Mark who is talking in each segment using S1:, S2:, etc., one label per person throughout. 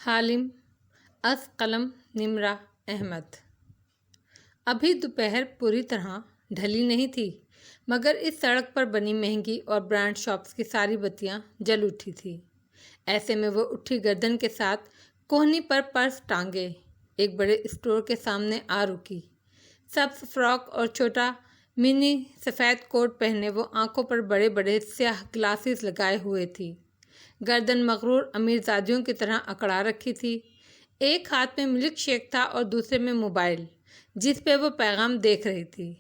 S1: حالم از قلم نمرہ احمد۔ ابھی دوپہر پوری طرح ڈھلی نہیں تھی مگر اس سڑک پر بنی مہنگی اور برانڈ شاپس کی ساری بتیاں جل اٹھی تھی۔ ایسے میں وہ اٹھی گردن کے ساتھ کوہنی پر پرس ٹانگے ایک بڑے اسٹور کے سامنے آ رکی۔ سبز فراک اور چھوٹا منی سفید کوٹ پہنے وہ آنکھوں پر بڑے بڑے سیاہ گلاسز لگائے ہوئے تھی۔ گردن مغرور امیر زادیوں کی طرح اکڑا رکھی تھی۔ ایک ہاتھ میں ملک شیک تھا اور دوسرے میں موبائل جس پہ وہ پیغام دیکھ رہی تھی۔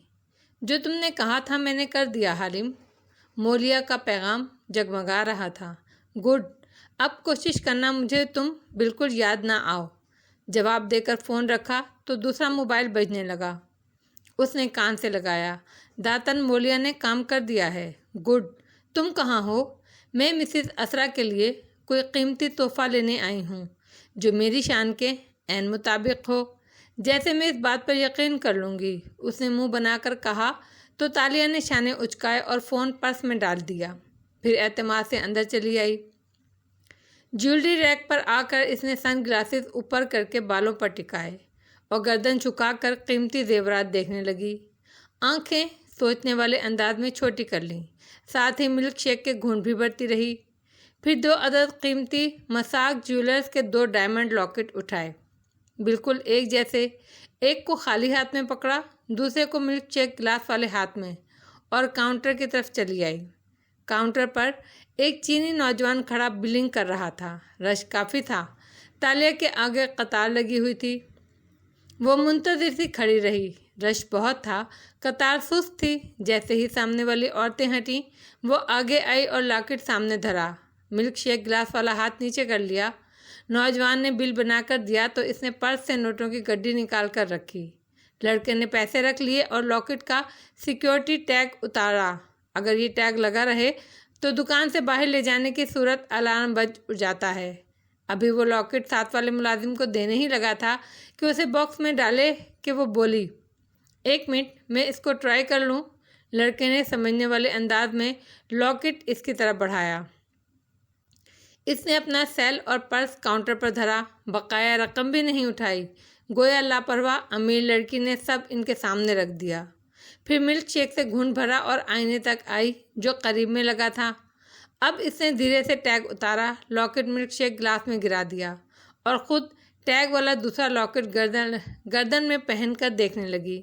S1: جو تم نے کہا تھا میں نے کر دیا حالم۔ مولیا کا پیغام جگمگا رہا تھا۔ گڈ، اب کوشش کرنا مجھے تم بالکل یاد نہ آؤ۔ جواب دے کر فون رکھا تو دوسرا موبائل بجنے لگا۔ اس نے کان سے لگایا۔ داتن مولیا نے کام کر دیا ہے۔ گڈ، تم کہاں ہو؟ میں مسز اسرا کے لیے کوئی قیمتی تحفہ لینے آئی ہوں جو میری شان کے عین مطابق ہو۔ جیسے میں اس بات پر یقین کر لوں گی، اس نے منہ بنا کر کہا تو تالیہ نے شانے اچکائے اور فون پرس میں ڈال دیا۔ پھر اعتماد سے اندر چلی آئی۔ جیولری ریک پر آ کر اس نے سن گلاسز اوپر کر کے بالوں پر ٹکائے اور گردن جھکا کر قیمتی زیورات دیکھنے لگی۔ آنکھیں سوچنے والے انداز میں چھوٹی کر لیں، ساتھ ہی ملک شیک کے گھونٹ بھی بڑھتی رہی۔ پھر 2 عدد قیمتی مساک جیولرز کے 2 ڈائمنڈ لاکٹ اٹھائے، بالکل ایک جیسے۔ ایک کو خالی ہاتھ میں پکڑا، دوسرے کو ملک شیک گلاس والے ہاتھ میں، اور کاؤنٹر کی طرف چلی آئی۔ کاؤنٹر پر ایک چینی نوجوان کھڑا بلنگ کر رہا تھا۔ رش کافی تھا۔ تالیہ کے آگے قطار لگی ہوئی تھی۔ وہ منتظر سی کھڑی رہی۔ رش بہت تھا، قطار سست تھی۔ جیسے ہی سامنے والی عورتیں ہٹیں وہ آگے آئی اور لاکٹ سامنے دھرا۔ ملک شیک گلاس والا ہاتھ نیچے کر لیا۔ نوجوان نے بل بنا کر دیا تو اس نے پرس سے نوٹوں کی گڈی نکال کر رکھی۔ لڑکے نے پیسے رکھ لیے اور لاکٹ کا سیکیورٹی ٹیگ اتارا۔ اگر یہ ٹیگ لگا رہے تو دکان سے باہر لے جانے کی صورت الارم بج جاتا ہے۔ ابھی وہ لاکٹ ساتھ والے ملازم کو دینے ہی لگا تھا کہ اسے باکس میں ڈالے کہ وہ بولی، 1 منٹ میں اس کو ٹرائی کر لوں۔ لڑکے نے سمجھنے والے انداز میں لاکٹ اس کی طرف بڑھایا۔ اس نے اپنا سیل اور پرس کاؤنٹر پر دھرا، بقایا رقم بھی نہیں اٹھائی۔ گویا لاپرواہ امیر لڑکی نے سب ان کے سامنے رکھ دیا۔ پھر ملک شیک سے گھونٹ بھرا اور آئینے تک آئی جو قریب میں لگا تھا۔ اب اس نے دھیرے سے ٹیگ اتارا، لاکٹ ملک شیک گلاس میں گرا دیا اور خود ٹیگ والا دوسرا لاکٹ گردن میں پہن کر دیکھنے لگی۔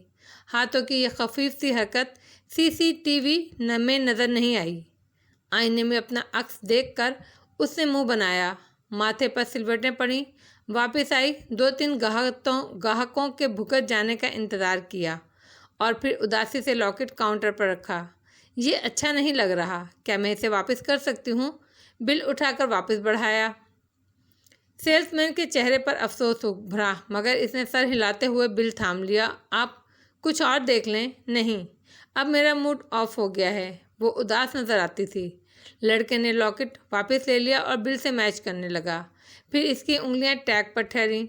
S1: ہاتھوں کی یہ خفیف سی حرکت CCTV میں نظر نہیں آئی۔ آئینے میں اپنا عکس دیکھ کر اس نے منہ بنایا۔ ماتھے پر سلوٹیں پڑیں۔ واپس آئی، 2-3 گاہکوں کے بھگت جانے کا انتظار کیا اور پھر اداسی سے لاکٹ کاؤنٹر پر رکھا۔ یہ اچھا نہیں لگ رہا، کیا میں اسے واپس کر سکتی ہوں؟ بل اٹھا کر واپس بڑھایا۔ سیلس مین کے چہرے پر افسوس ابھرا مگر اس نے سر ہلاتے ہوئے بل تھام لیا۔ آپ کچھ اور دیکھ لیں۔ نہیں، اب میرا موڈ آف ہو گیا ہے۔ وہ اداس نظر آتی تھی۔ لڑکے نے لاکٹ واپس لے لیا اور بل سے میچ کرنے لگا۔ پھر اس کی انگلیاں ٹیگ پر ٹھہریں۔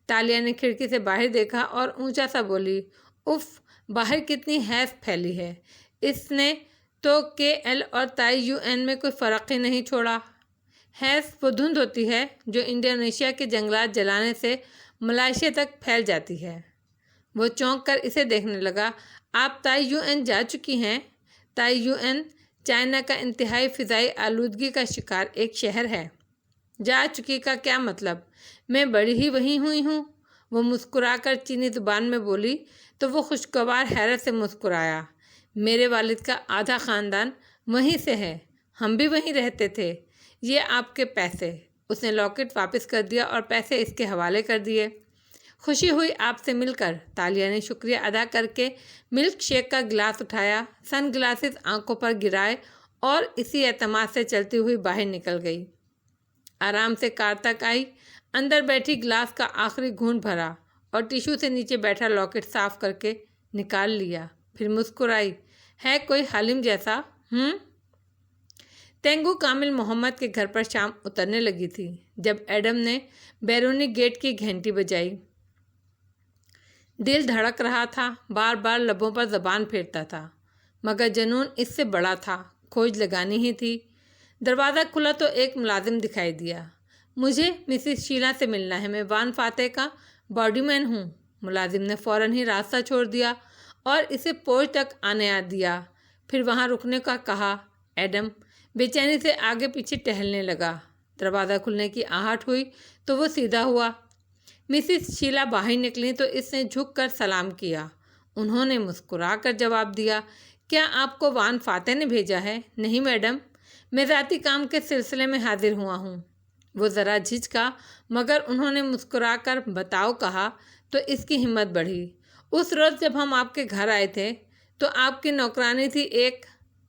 S1: تالیہ نے کھڑکی سے باہر دیکھا اور اونچا سا بولی، اف، باہر کتنی حیض پھیلی ہے۔ اس نے تو KL اور تائی UN میں کوئی فرق ہی نہیں چھوڑا۔ حیض وہ دھند ہوتی ہے جو انڈونیشیا کے جنگلات جلانے سے ملائیشیا تک پھیل جاتی ہے۔ وہ چونک کر اسے دیکھنے لگا۔ آپ تائی UN جا چکی ہیں؟ تائی UN چائنا کا انتہائی فضائی آلودگی کا شکار ایک شہر ہے۔ جا چکی کا کیا مطلب؟ میں بڑی ہی وہیں ہوئی ہوں۔ وہ مسکرا کر چینی زبان میں بولی تو وہ خوشگوار حیرت سے مسکرایا۔ میرے والد کا آدھا خاندان وہیں سے ہے، ہم بھی وہیں رہتے تھے۔ یہ آپ کے پیسے۔ اس نے لاکٹ واپس کر دیا اور پیسے اس کے حوالے کر دیے۔ خوشی ہوئی آپ سے مل کر۔ تالیہ نے شکریہ ادا کر کے ملک شیک کا گلاس اٹھایا، سن گلاسز آنکھوں پر گرائے اور اسی اعتماد سے چلتی ہوئی باہر نکل گئی۔ آرام سے کار تک آئی، اندر بیٹھی گلاس کا آخری گھونٹ بھرا اور ٹیشو سے نیچے بیٹھا لاکٹ صاف کر کے نکال لیا۔ پھر مسکرائی، ہے کوئی حالم جیسا؟ تینگو کامل محمد کے گھر پر شام اترنے لگی تھی جب ایڈم نے بیرونی گیٹ کی گھنٹی بجائی۔ دل دھڑک رہا تھا، بار بار لبوں پر زبان پھیرتا تھا مگر جنون اس سے بڑا تھا، کھوج لگانی ہی تھی۔ دروازہ کھلا تو ایک ملازم دکھائی دیا۔ مجھے مسز شیلا سے ملنا ہے، میں وان فاتح کا باڈی مین ہوں۔ ملازم نے فوراً ہی راستہ چھوڑ دیا اور اسے پورچ تک آنے دیا، پھر وہاں رکنے کا کہا۔ ایڈم بے چینی سے آگے پیچھے ٹہلنے لگا۔ دروازہ کھلنے کی آہٹ ہوئی تو وہ سیدھا ہوا۔ مسز شیلا باہر نکلیں تو اس نے جھک کر سلام کیا۔ انہوں نے مسکرا کر جواب دیا، کیا آپ کو وان فاتح نے بھیجا ہے؟ نہیں میڈم، میں ذاتی کام کے سلسلے میں حاضر ہوا ہوں۔ وہ ذرا جھجکا، مگر انہوں نے مسکرا کر بتاؤ کہا تو اس کی ہمت بڑھی۔ اس روز جب ہم آپ کے گھر آئے تھے تو آپ کی نوکرانی تھی ایک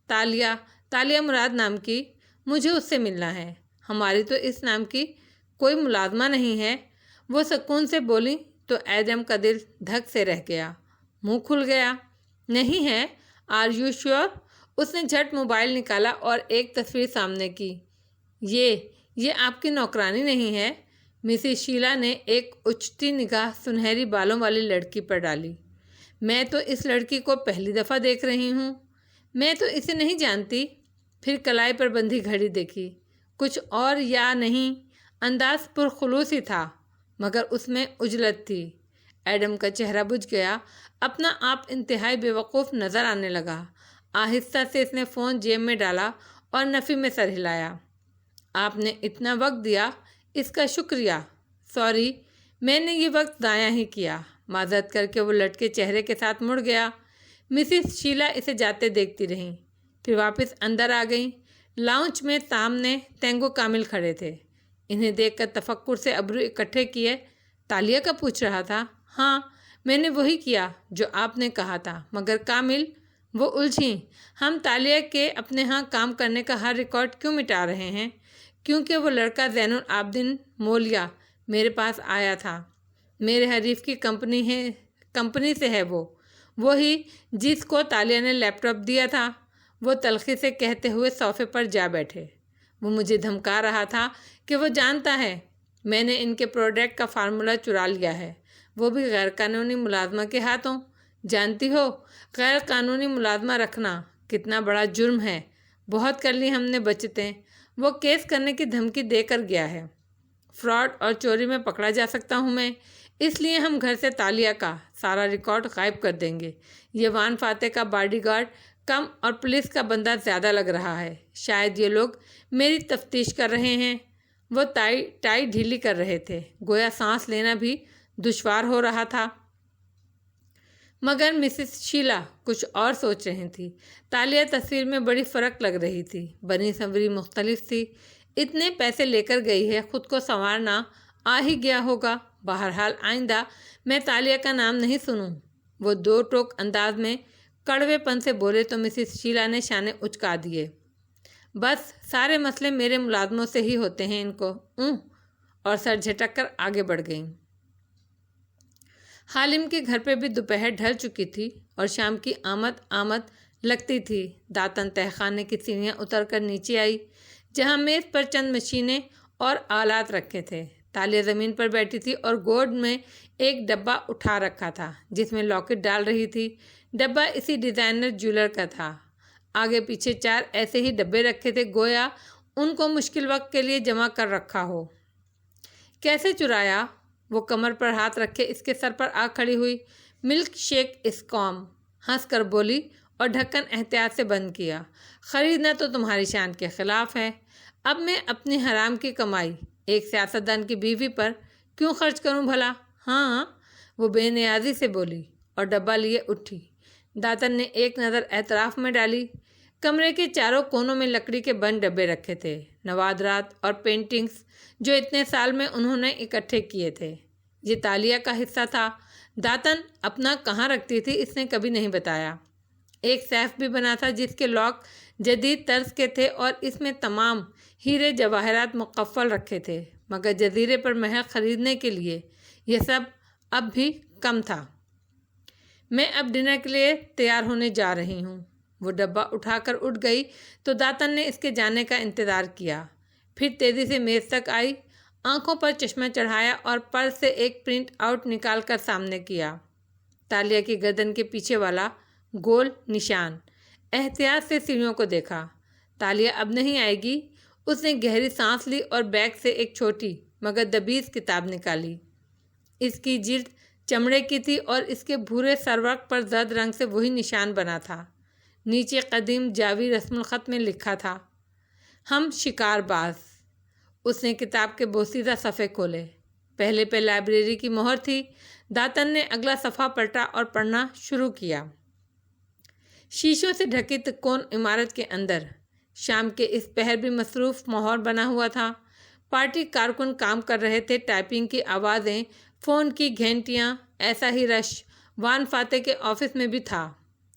S1: تالیہ مراد نام کی، مجھے اس سے ملنا ہے۔ ہماری تو اس نام کی کوئی ملازمہ نہیں ہے، وہ سکون سے بولی تو ایڈم کا دل دھک سے رہ گیا، منہ کھل گیا۔ نہیں ہے؟ Are you sure? اس نے جھٹ موبائل نکالا اور ایک تصویر سامنے کی۔ یہ آپ کی نوکرانی نہیں ہے؟ مسز شیلا نے ایک اچھتی نگاہ سنہری بالوں والی لڑکی پر ڈالی۔ میں تو اس لڑکی کو پہلی دفعہ دیکھ رہی ہوں، میں تو اسے نہیں جانتی۔ پھر کلائی پر بندھی گھڑی دیکھی، کچھ اور یا نہیں، انداز پرخلوص ہی تھا مگر اس میں عجلت تھی۔ ایڈم کا چہرہ بجھ گیا، اپنا آپ انتہائی بے وقوف نظر آنے لگا۔ آہستہ سے اس نے فون جیب میں ڈالا اور نفی میں سر ہلایا۔ آپ نے اتنا وقت دیا، اس کا شکریہ۔ سوری، میں نے یہ وقت ضائع ہی کیا۔ معذرت کر کے وہ لٹکے چہرے کے ساتھ مڑ گیا۔ مسز شیلا اسے جاتے دیکھتی رہیں، پھر واپس اندر آ گئیں۔ لاؤنج میں سامنے تینگو کامل کھڑے تھے۔ انہیں دیکھ کر تفکر سے ابرو اکٹھے کیے۔ تالیہ کا پوچھ رہا تھا؟ ہاں، میں نے وہی کیا جو آپ نے کہا تھا، مگر کامل؟ وہ الجھیں۔ ہم تالیہ کے اپنے ہاں کام کرنے کا ہر ریکارڈ کیوں مٹا رہے ہیں؟ کیونکہ وہ لڑکا زین العابدین مولیا میرے پاس آیا تھا، میرے حریف کی کمپنی سے ہے، وہی جس کو تالیہ نے لیپ ٹاپ دیا تھا۔ وہ تلخی سے کہتے ہوئے صوفے پر جا بیٹھے۔ وہ مجھے دھمکا رہا تھا کہ وہ جانتا ہے میں نے ان کے پروڈکٹ کا فارمولہ چرا لیا ہے، وہ بھی غیر قانونی ملازمہ کے ہاتھوں۔ جانتی ہو غیر قانونی ملازمہ رکھنا کتنا بڑا جرم ہے؟ بہت کر لی ہم نے بچتیں۔ وہ کیس کرنے کی دھمکی دے کر گیا ہے۔ فراڈ اور چوری میں پکڑا جا سکتا ہوں میں، اس لیے ہم گھر سے تالیہ کا سارا ریکارڈ غائب کر دیں گے۔ یہ وان فاتح کا باڈی گارڈ کم اور پولیس کا بندہ زیادہ لگ رہا ہے۔ شاید یہ لوگ میری تفتیش کر رہے ہیں۔ وہ ٹائی ڈھیلی کر رہے تھے، گویا سانس لینا بھی دشوار ہو رہا تھا۔ مگر مسز شیلا کچھ اور سوچ رہی تھی۔ تالیہ تصویر میں بڑی فرق لگ رہی تھی، بنی سنوری مختلف تھی۔ اتنے پیسے لے کر گئی ہے، خود کو سنوارنا آ ہی گیا ہوگا۔ بہرحال آئندہ میں تالیہ کا نام نہیں سنوں۔ وہ دو ٹوک انداز میں کڑوے پن سے بولے تو مسز شیلا نے شانے اچکا دیے۔ بس سارے مسئلے میرے ملازموں سے ہی ہوتے ہیں، ان کو اور سر جھٹک کر آگے بڑھ گئیں۔ حالم کے گھر پہ بھی دوپہر ڈھل چکی تھی اور شام کی آمد لگتی تھی۔ داتن تہہ خانے کی سیڑھیاں اتر کر نیچے آئی، جہاں میز پر چند مشینیں اور آلات رکھے تھے۔ تالیہ زمین پر بیٹھی تھی اور گود میں ایک ڈبہ اٹھا رکھا تھا جس میں لاکٹ ڈال رہی تھی۔ ڈبہ اسی ڈیزائنر جیولر کا تھا۔ آگے پیچھے 4 ایسے ہی ڈبے رکھے تھے، گویا ان کو مشکل وقت کے لیے جمع کر رکھا ہو۔ کیسے چرایا؟ وہ کمر پر ہاتھ رکھے اس کے سر پر آ کھڑی ہوئی۔ ملک شیک اسکوم، ہنس کر بولی اور ڈھکن احتیاط سے بند کیا۔ خریدنا تو تمہاری شان کے خلاف ہے۔ اب میں اپنی حرام کی کمائی ایک سیاستدان کی بیوی پر کیوں خرچ کروں بھلا؟ ہاں، وہ بے نیازی سے بولی اور ڈبہ لیے اٹھی۔ داتن نے ایک نظر اعتراف میں ڈالی۔ کمرے کے چاروں کونوں میں لکڑی کے بند ڈبے رکھے تھے، نوادرات اور پینٹنگز جو اتنے سال میں انہوں نے اکٹھے کیے تھے۔ یہ تالیہ کا حصہ تھا۔ داتن اپنا کہاں رکھتی تھی اس نے کبھی نہیں بتایا۔ ایک سیف بھی بنا تھا جس کے لاک جدید طرز کے تھے اور اس میں تمام ہیرے جواہرات مقفل رکھے تھے، مگر جزیرے پر محل خریدنے کے لیے یہ سب اب بھی کم تھا۔ میں اب ڈنر کے لیے تیار ہونے جا رہی ہوں۔ وہ ڈبہ اٹھا کر اٹھ گئی تو داتن نے اس کے جانے کا انتظار کیا، پھر تیزی سے میز تک آئی، آنکھوں پر چشمہ چڑھایا اور پرس سے ایک پرنٹ آؤٹ نکال کر سامنے کیا۔ تالیہ کی گردن کے پیچھے والا گول نشان۔ احتیاط سے سیڑھیوں کو دیکھا۔ تالیہ اب نہیں آئے گی؟ اس نے گہری سانس لی اور بیگ سے ایک چھوٹی مگر دبیز کتاب نکالی۔ اس کی جلد چمڑے کی تھی اور اس کے بھورے سرورق پر زرد رنگ سے وہی نشان بنا تھا۔ نیچے قدیم جاوی رسم الخط میں لکھا تھا، ہم شکار باز۔ اس نے کتاب کے بوسیدہ صفحے کھولے۔ پہلے پہ لائبریری کی مہر تھی۔ داتن نے اگلا صفحہ پلٹا اور پڑھنا شروع کیا۔ شیشوں سے ڈھکی تکون عمارت کے اندر شام کے اس پہر بھی مصروف ماحول بنا ہوا تھا۔ پارٹی کارکن کام کر رہے تھے، ٹائپنگ کی آوازیں، فون کی گھنٹیاں، ایسا ہی رش وان فاتح کے آفس میں بھی تھا۔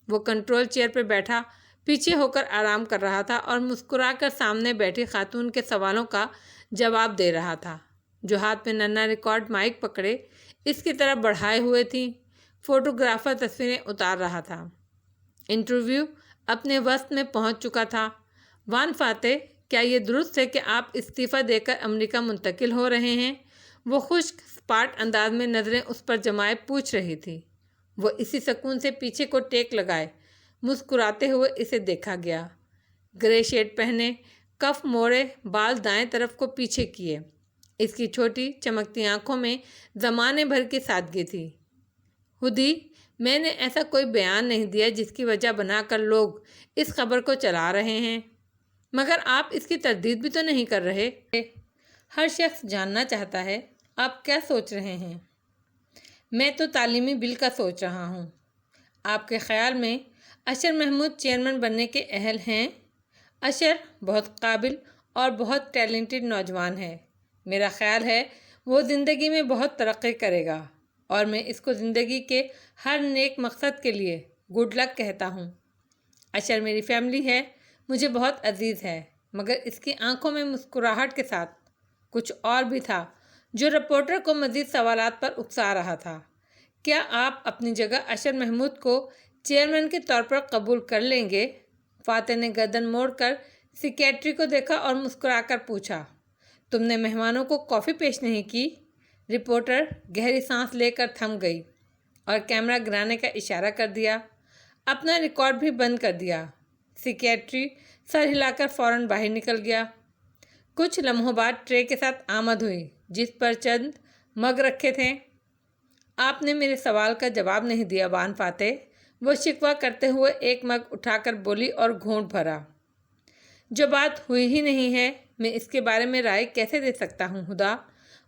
S1: وہ کنٹرول چیئر پہ بیٹھا پیچھے ہو کر آرام کر رہا تھا اور مسکرا کر سامنے بیٹھی خاتون کے سوالوں کا جواب دے رہا تھا، جو ہاتھ میں ننا ریکارڈ مائک پکڑے اس کی طرف بڑھائے ہوئے تھی۔ فوٹوگرافر تصویریں اتار رہا تھا۔ انٹرویو اپنے وسط میں پہنچ چکا تھا۔ وان فاتح، کیا یہ درست ہے کہ آپ استعفیٰ دے کر امریکہ منتقل ہو رہے ہیں؟ وہ خشک سپاٹ انداز میں نظریں اس پر جمائے پوچھ رہی تھی۔ وہ اسی سکون سے پیچھے کو ٹیک لگائے مسکراتے ہوئے اسے دیکھا گیا۔ گرے شرٹ پہنے، کف موڑے، بال دائیں طرف کو پیچھے کیے، اس کی چھوٹی چمکتی آنکھوں میں زمانے بھر کی سادگی تھی۔ خودی میں نے ایسا کوئی بیان نہیں دیا جس کی وجہ بنا کر لوگ اس خبر کو چلا رہے ہیں، مگر آپ اس کی تردید بھی تو نہیں کر رہے۔ ہر شخص جاننا چاہتا ہے آپ کیا سوچ رہے ہیں۔ میں تو تعلیمی بل کا سوچ رہا ہوں۔ آپ کے خیال میں اشر محمود چیئرمین بننے کے اہل ہیں؟ اشر بہت قابل اور بہت ٹیلنٹڈ نوجوان ہے۔ میرا خیال ہے وہ زندگی میں بہت ترقی کرے گا اور میں اس کو زندگی کے ہر نیک مقصد کے لیے گڈ لک کہتا ہوں۔ اشر میری فیملی ہے، مجھے بہت عزیز ہے، مگر اس کی آنکھوں میں مسکراہٹ کے ساتھ کچھ اور بھی تھا جو رپورٹر کو مزید سوالات پر اکسا رہا تھا۔ کیا آپ اپنی جگہ اشر محمود کو چیئرمین کے طور پر قبول کر لیں گے؟ فاتح نے گردن موڑ کر سیکریٹری کو دیکھا اور مسکرا کر پوچھا، تم نے مہمانوں کو کافی پیش نہیں کی؟ رپورٹر گہری سانس لے کر تھم گئی اور کیمرہ گرانے کا اشارہ کر دیا، اپنا ریکارڈ بھی بند کر دیا۔ سیکریٹری سر ہلا کر فوراً باہر نکل گیا۔ کچھ لمحوں بعد ٹرے کے ساتھ آمد ہوئی جس پر چند مگ رکھے تھے۔ آپ نے میرے سوال کا جواب نہیں دیا وان فاتح، وہ شکوہ کرتے ہوئے ایک مگ اٹھا کر بولی اور گھونٹ بھرا۔ جو بات ہوئی ہی نہیں ہے میں اس کے بارے میں رائے کیسے دے سکتا ہوں خدا؟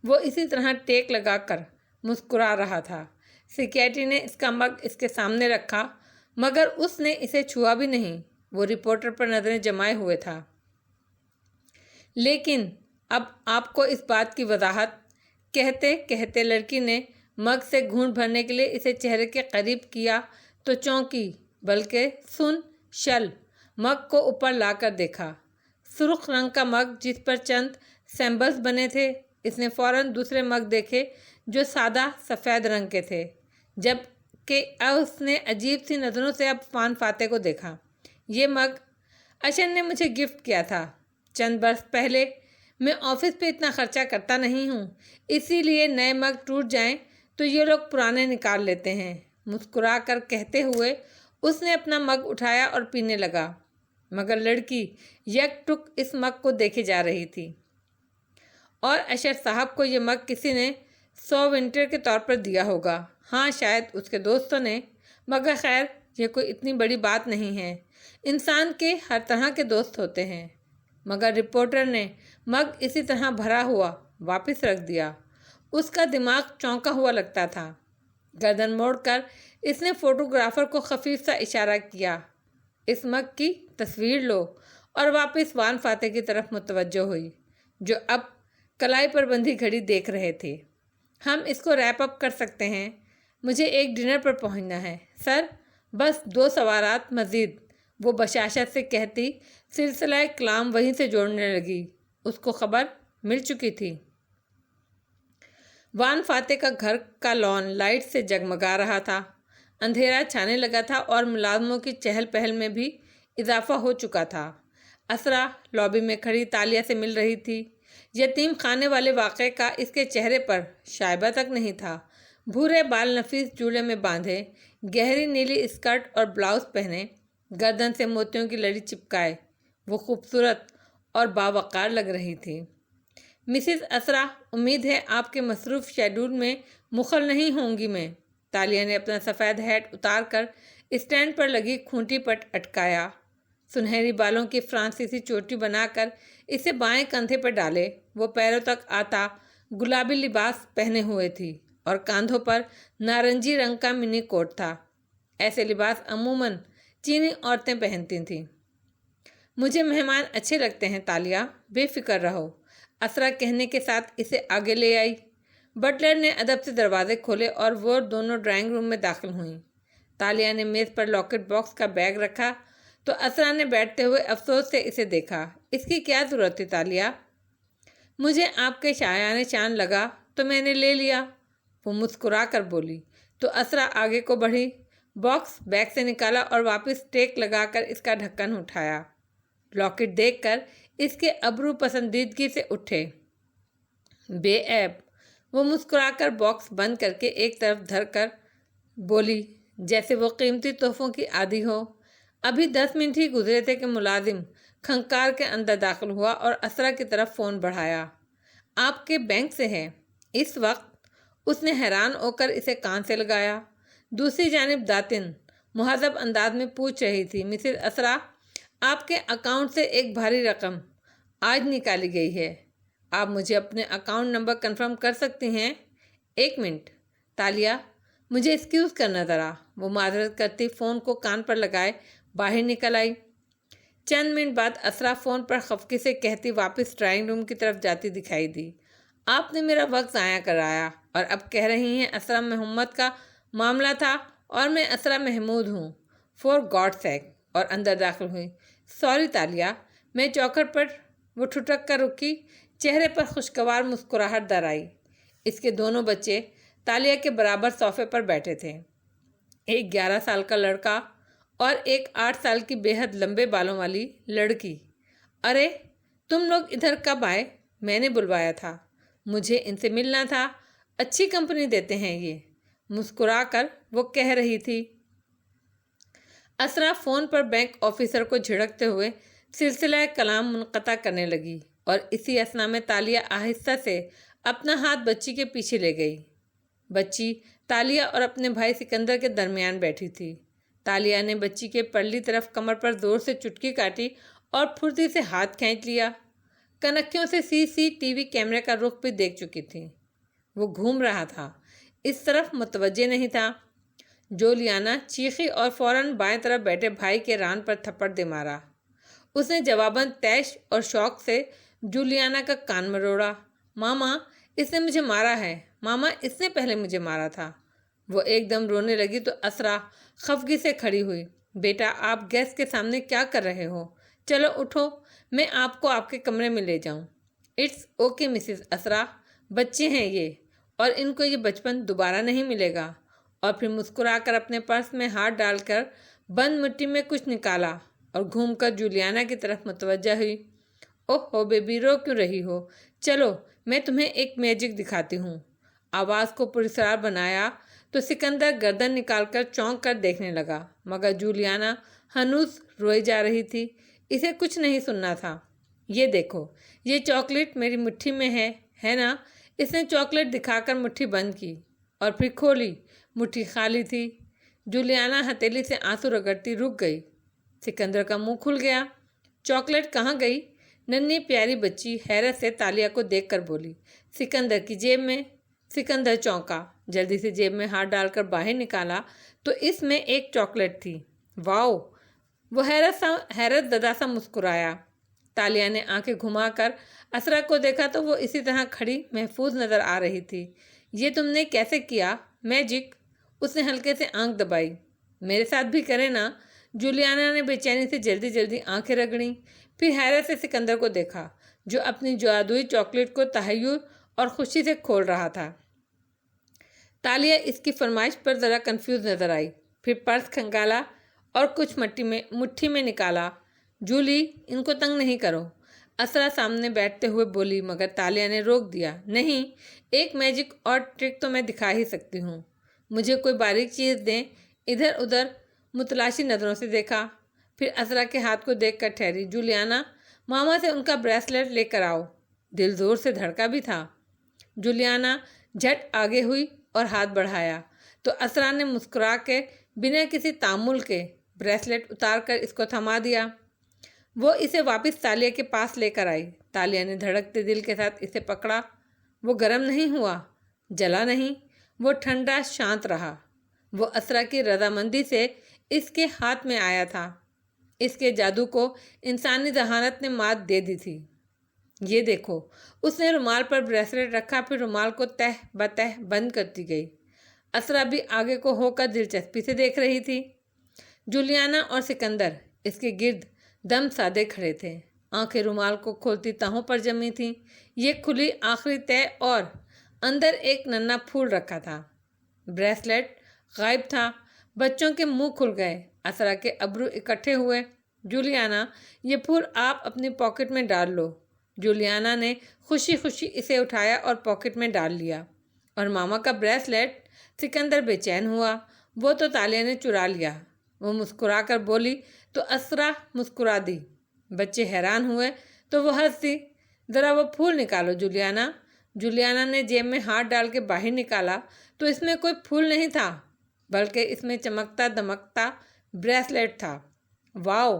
S1: وہ اسی طرح ٹیک لگا کر مسکرا رہا تھا۔ سیکریٹری نے اس کا مگ اس کے سامنے رکھا مگر اس نے اسے چھوا بھی نہیں، وہ رپورٹر پر نظریں جمائے ہوئے تھا۔ لیکن اب آپ کو اس بات کی وضاحت، کہتے کہتے لڑکی نے مگ سے گھونٹ بھرنے کے لیے اسے چہرے کے قریب کیا تو چونکی، بلکہ سن شل مگ کو اوپر لا کر دیکھا۔ سرخ رنگ کا مگ جس پر چند سمبلز بنے تھے۔ اس نے فوراً دوسرے مگ دیکھے جو سادہ سفید رنگ کے تھے، جب کہ اس نے عجیب سی نظروں سے اب وان فاتح کو دیکھا۔ یہ مگ اشر نے مجھے گفٹ کیا تھا چند برس پہلے۔ میں آفس پہ اتنا خرچہ کرتا نہیں ہوں، اسی لیے نئے مگ ٹوٹ جائیں تو یہ لوگ پرانے نکال لیتے ہیں۔ مسکرا کر کہتے ہوئے اس نے اپنا مگ اٹھایا اور پینے لگا، مگر لڑکی یک ٹک اس مگ کو دیکھے جا رہی تھی۔ اور اشر صاحب کو یہ مگ کسی نے سووینٹر کے طور پر دیا ہوگا۔ ہاں شاید اس کے دوستوں نے، مگر خیر یہ کوئی اتنی بڑی بات نہیں ہے، انسان کے ہر طرح کے دوست ہوتے ہیں۔ مگر رپورٹر نے مگ اسی طرح بھرا ہوا واپس رکھ دیا۔ اس کا دماغ چونکا ہوا لگتا تھا۔ گردن موڑ کر اس نے فوٹوگرافر کو خفیف سا اشارہ کیا، اس مگ کی تصویر لو، اور واپس وان فاتح کی طرف متوجہ ہوئی جو اب کلائی پر بندھی گھڑی دیکھ رہے تھے۔ ہم اس کو ریپ اپ کر سکتے ہیں، مجھے ایک ڈنر پر پہنچنا ہے سر، بس 2 سوالات مزید، وہ بشاشت سے کہتی سلسلہ کلام وہیں سے جوڑنے لگی۔ اس کو خبر مل چکی تھی۔ وان فاتح کا گھر کا لان لائٹ سے جگمگا رہا تھا، اندھیرا چھانے لگا تھا اور ملازموں کی چہل پہل میں بھی اضافہ ہو چکا تھا۔ اسرا لابی میں کھڑی تالیہ سے مل رہی تھی۔ یتیم خانے والے واقعے کا اس کے چہرے پر شائبہ تک نہیں تھا۔ بھورے بال نفیس جوڑے میں باندھے، گہری نیلی اسکرٹ اور بلاؤز پہنے، گردن سے موتیوں کی لڑی چپکائے، وہ خوبصورت اور باوقار لگ رہی تھی۔ مسز اسرا، امید ہے آپ کے مصروف شیڈول میں مخل نہیں ہوں گی میں۔ تالیہ نے اپنا سفید ہیٹ اتار کر اسٹینڈ پر لگی کھونٹی پر اٹکایا، سنہری بالوں کی فرانسیسی چوٹی بنا کر اسے بائیں کندھے پر ڈالے۔ وہ پیروں تک آتا گلابی لباس پہنے ہوئے تھی اور کاندھوں پر نارنجی رنگ کا منی کوٹ تھا۔ ایسے لباس عموماً چینی عورتیں پہنتی تھیں۔ مجھے مہمان اچھے لگتے ہیں تالیہ، بے فکر رہو، اسرا کہنے کے ساتھ اسے آگے لے آئی۔ بٹلر نے ادب سے دروازے کھولے اور وہ دونوں ڈرائنگ روم میں داخل ہوئیں۔ تالیہ نے میز پر لاکٹ باکس کا بیگ رکھا تو اسرا نے بیٹھتے ہوئے افسوس سے اسے دیکھا۔ اس کی کیا ضرورت تھی تالیہ؟ مجھے آپ کے شایان شان لگا تو میں نے لے لیا، وہ مسکرا کر بولی۔ تو اسرا آگے کو بڑھی، باکس بیگ سے نکالا اور واپس ٹیک لگا کر اس کا ڈھکن اٹھایا۔ لاکٹ دیکھ کر اس کے ابرو پسندیدگی سے اٹھے۔ بے عیب، وہ مسکرا کر باکس بند کر کے ایک طرف دھر کر بولی جیسے وہ قیمتی تحفوں کی عادی ہو۔ ابھی 10 منٹ ہی گزرے تھے کہ ملازم کھنکار کے اندر داخل ہوا اور اسرا کی طرف فون بڑھایا۔ آپ کے بینک سے ہے؟ اس وقت اس نے حیران ہو کر اسے کان سے لگایا۔ دوسری جانب داتن مہذب انداز میں پوچھ رہی تھی، مسز اسرا، آپ کے اکاؤنٹ سے ایک بھاری رقم آج نکالی گئی ہے، آپ مجھے اپنے اکاؤنٹ نمبر کنفرم کر سکتی ہیں؟ 1 منٹ تالیہ، مجھے ایکسکیوز کرنا ذرا، وہ معذرت کرتی فون کو کان پر لگائے باہر نکل آئی۔ چند منٹ بعد اسرا فون پر خفگی سے کہتی واپس ڈرائنگ روم کی طرف جاتی دکھائی دی، آپ نے میرا وقت ضائع کرایا اور اب کہہ رہی ہیں اسرا محمد کا معاملہ تھا اور میں اسرا محمود ہوں، فور گاڈ سیک، اور اندر داخل ہوئی۔ سوری تالیہ، میں چوکھٹ پر، وہ ٹھٹک کر رکی، چہرے پر خوشگوار مسکراہٹ در آئی۔ اس کے دونوں بچے تالیہ کے برابر صوفے پر بیٹھے تھے، ایک 11 سال کا لڑکا اور ایک 8 سال کی بے حد لمبے بالوں والی لڑکی۔ ارے تم لوگ ادھر کب آئے؟ میں نے بلوایا تھا، مجھے ان سے ملنا تھا، اچھی کمپنی دیتے ہیں یہ، مسکرا کر وہ کہہ رہی تھی۔ اسرا فون پر بینک آفیسر کو جھڑکتے ہوئے سلسلہ کلام منقطع کرنے لگی اور اسی اثنا میں تالیہ آہستہ سے اپنا ہاتھ بچی کے پیچھے لے گئی۔ بچی تالیہ اور اپنے بھائی سکندر کے درمیان بیٹھی تھی۔ تالیہ نے بچی کے پرلی طرف کمر پر زور سے چٹکی کاٹی اور پھرتی سے ہاتھ کھینچ لیا۔ کنکھیوں سے CCTV کیمرے کا رخ بھی دیکھ چکی تھی، وہ گھوم رہا تھا، اس طرف متوجہ نہیں تھا۔ جولیانا چیخی اور فوراً بائیں طرف بیٹھے بھائی کے ران پر تھپڑ دے مارا۔ اس نے جواباً طیش اور شوق سے جولیانا کا کان مروڑا۔ ماما، اس نے مجھے مارا ہے، ماما اس نے پہلے مجھے مارا تھا۔ وہ ایک دم رونے لگی تو اسرا خفگی سے کھڑی ہوئی۔ بیٹا، آپ گیس کے سامنے کیا کر رہے ہو؟ چلو اٹھو، میں آپ کو آپ کے کمرے میں لے جاؤں۔ اٹس اوکے مسز اسرا، بچے ہیں یہ، اور ان کو یہ بچپن دوبارہ نہیں ملے گا۔ اور پھر مسکرا کر اپنے پرس میں ہاتھ ڈال کر بند مٹی میں کچھ نکالا اور گھوم کر جولیانا کی طرف متوجہ ہوئی۔ اوہ ہو بیبی، رو کیوں رہی ہو؟ چلو میں تمہیں ایک میجک دکھاتی ہوں۔ آواز کو پراسرار بنایا تو سکندر گردن نکال کر چونک کر دیکھنے لگا، مگر جولیانا ہنوز روئی جا رہی تھی، اسے کچھ نہیں سننا تھا۔ یہ دیکھو، یہ چاکلیٹ میری مٹھی میں ہے نا؟ اس نے چاکلیٹ دکھا کر مٹھی بند کی اور پھر کھولی، مٹھی خالی تھی۔ جولیانا ہتھیلی سے آنسو رگڑتی رک گئی۔ سکندر کا منہ کھل گیا۔ چاکلیٹ کہاں گئی؟ ننھی پیاری بچی حیرت سے تالیہ کو دیکھ کر بولی۔ سکندر کی جیب میں۔ سکندر چونکا، جلدی سے جیب میں ہاتھ ڈال کر باہر نکالا تو اس میں ایک چاکلیٹ تھی۔ واؤ! وہ حیرت زدہ سا مسکرایا۔ تالیہ نے آنکھیں گھما کر اسرا کو دیکھا تو وہ اسی طرح کھڑی محفوظ نظر آ رہی تھی۔ یہ تم نے کیسے کیا؟ میجک؟ اس نے ہلکے سے آنکھ دبائی۔ میرے ساتھ بھی کرے نا؟ جولیانا نے بے چینی سے جلدی جلدی آنکھیں رگڑیں، پھر حیرت سے سکندر کو دیکھا جو اپنی جادوئی چاکلیٹ کو تحیر اور خوشی سے کھول رہا تھا۔ تالیہ اس کی فرمائش پر ذرا کنفیوز نظر آئی، پھر پرس کھنگالا اور کچھ مٹھی میں نکالا۔ جولی، ان کو تنگ نہیں کرو، اسرا سامنے بیٹھتے ہوئے بولی، مگر تالیہ نے روک دیا۔ نہیں، ایک میجک اور ٹرک تو میں دکھا ہی سکتی ہوں، مجھے کوئی باریک چیز دیں۔ ادھر ادھر متلاشی نظروں سے دیکھا، پھر اسرا کے ہاتھ کو دیکھ کر ٹھہری۔ جولیانا، ماما سے ان کا بریسلیٹ لے کر آؤ۔ دل زور سے دھڑکا بھی تھا۔ جولیانا جھٹ آگے ہوئی اور ہاتھ بڑھایا تو اسرا نے مسکرا کے بنا کسی تعامل کے بریسلیٹ اتار کر اس کو تھما دیا۔ وہ اسے واپس تالیہ کے پاس لے کر آئی۔ تالیہ نے دھڑکتے دل کے ساتھ اسے پکڑا۔ وہ گرم نہیں ہوا، جلا نہیں، وہ ٹھنڈا شانت رہا۔ وہ اسرا کی رضامندی سے اس کے ہاتھ میں آیا تھا۔ اس کے جادو کو انسانی ذہانت نے مات دے دی تھی۔ یہ دیکھو، اس نے رومال پر بریسلیٹ رکھا، پھر رومال کو تہ بتہ بند کرتی گئی۔ اسرا بھی آگے کو ہو کر دلچسپی سے دیکھ رہی تھی۔ جولیانا اور سکندر اس کے گرد دم سادے کھڑے تھے۔ آنکھیں رومال کو کھولتی تہوں پر جمی تھیں۔ یہ کھلی آخری تہ اور اندر ایک ننھا پھول رکھا تھا۔ بریسلیٹ غائب تھا۔ بچوں کے منہ کھل گئے۔ اسرا کے ابرو اکٹھے ہوئے۔ جولیانا، یہ پھول آپ اپنی پاکٹ میں ڈال لو۔ جولیانا نے خوشی خوشی اسے اٹھایا اور پاکٹ میں ڈال لیا۔ اور ماما کا بریسلیٹ؟ سکندر بے چین ہوا۔ وہ تو تالیہ نے چرا لیا۔ وہ مسکرا کر بولی تو اسرا مسکرا دی۔ بچے حیران ہوئے تو وہ ہنس دی۔ ذرا وہ پھول نکالو جولیانا۔ جولیانا نے جیب میں ہاتھ ڈال کے باہر نکالا تو اس میں کوئی پھول نہیں تھا، بلکہ اس میں چمکتا دمکتا بریسلیٹ تھا۔ واؤ!